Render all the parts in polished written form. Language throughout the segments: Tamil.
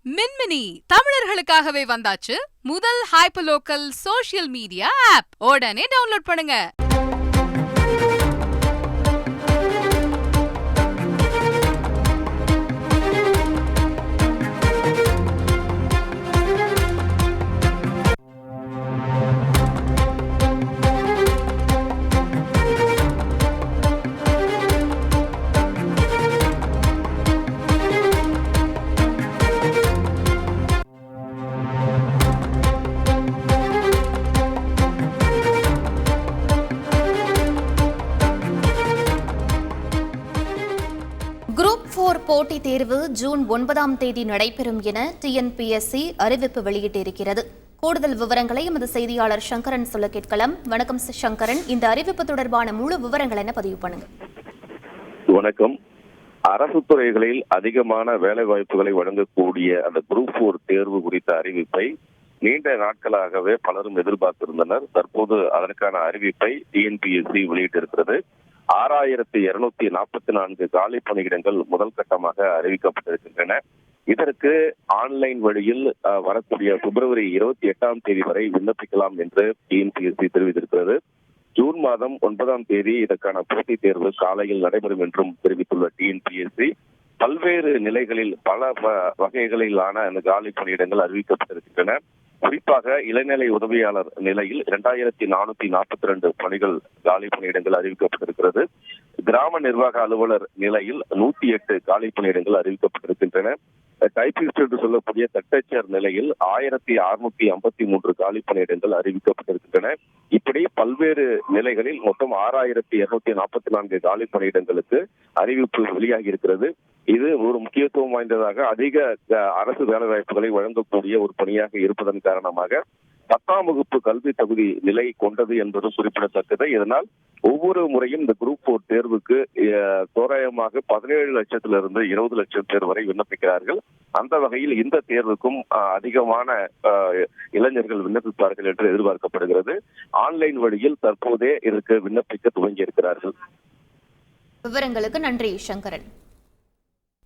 மின்மினி தமிழர்களுக்காகவே வந்தாச்சு முதல் ஹைப்பர்லோக்கல் சோஷியல் மீடியா ஆப். உடனே டவுன்லோட் பண்ணுங்க. குரூப் 4 போட்டித் தேர்வு ஜூன் 9ஆம் தேதி நடைபெறும் என டிஎன்பிஎஸ்சி அறிவிப்பு வெளியிட்டிருக்கிறது. கூடுதல் விவரங்களை எமது செய்தியாளர் சங்கரன் சொல்ல கேட்கலாம். வணக்கம் சங்கரன், இந்த அறிவிப்பு தொடர்பான முழு விவரங்கள் என்ன பதிவு பண்ணுங்க. வணக்கம். அரசு துறைகளில் அதிகமான வேலை வாய்ப்புகளை வழங்கக்கூடிய அந்த குரூப் 4 தேர்வு குறித்த அறிவிப்பை நீண்ட நாட்களாகவே பலரும் எதிர்பார்த்திருந்தனர். தற்போது அதற்கான அறிவிப்பை டிஎன்பிஎஸ்சி வெளியிட்டிருக்கிறது. 6244 காலி பணியிடங்கள் முதல் கட்டமாக அறிவிக்கப்பட்டிருக்கின்றன. இதற்கு ஆன்லைன் வழியில் வரக்கூடிய பிப்ரவரி 28ஆம் தேதி வரை விண்ணப்பிக்கலாம் என்று டிஎன்பிஎஸ்சி தெரிவித்திருக்கிறது. ஜூன் மாதம் 9ஆம் தேதி இதற்கான போட்டித் தேர்வு காலையில் நடைபெறும் என்றும் தெரிவித்துள்ள டிஎன்பிஎஸ்சி பல்வேறு நிலைகளில் பல வகைகளிலான அந்த காலி பணியிடங்கள் அறிவிக்கப்பட்டிருக்கின்றன. குறிப்பாக இளநிலை உதவியாளர் நிலையில் 2442 பணிகள் காலி பணியிடங்கள் அறிவிக்கப்பட்டிருக்கிறது. கிராம நிர்வாக அலுவலர் நிலையில் 108 காலி பணியிடங்கள் அறிவிக்கப்பட்டிருக்கின்றன. டைபிஸ்ட் என்று சொல்லக்கூடிய தட்டச்சர் நிலையில் 1653 காலி பணியிடங்கள் அறிவிக்கப்பட்டிருக்கின்றன. இப்படி பல்வேறு நிலைகளில் மொத்தம் 6244 காலி பணியிடங்களுக்கு அறிவிப்பு வெளியாகி இருக்கிறது. இது ஒரு முக்கியத்துவம் வாய்ந்ததாக அதிக அரசு வேலைவாய்ப்புகளை வழங்கக்கூடிய ஒரு பணியாக இருப்பதன் காரணமாக 10ஆம் வகுப்பு கல்வி தகுதி நிலை கொண்டது என்பது குறிப்பிடத்தக்கது. இதனால் ஒவ்வொரு முறையும் இந்த குரூப் 4 தேர்வுக்கு தோராயமாக 17 லட்சத்திலிருந்து 20 லட்சம் பேர் வரை விண்ணப்பிக்கிறார்கள். அந்த வகையில் இந்த தேர்வுக்கும் அதிகமான இளைஞர்கள் விண்ணப்பிப்பார்கள் என்று எதிர்பார்க்கப்படுகிறது. ஆன்லைன் வழியில் தற்போதே இதற்கு விண்ணப்பிக்க துவங்கி இருக்கிறார்கள். விவரங்களுக்கு நன்றி சங்கரன்.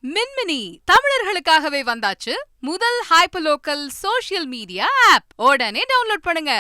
மின்மினி தமிழர்களுக்காகவே வந்தாச்சு முதல் ஹைப்பர்லோக்கல் சோஷியல் மீடியா ஆப். உடனே டவுன்லோட் பண்ணுங்க.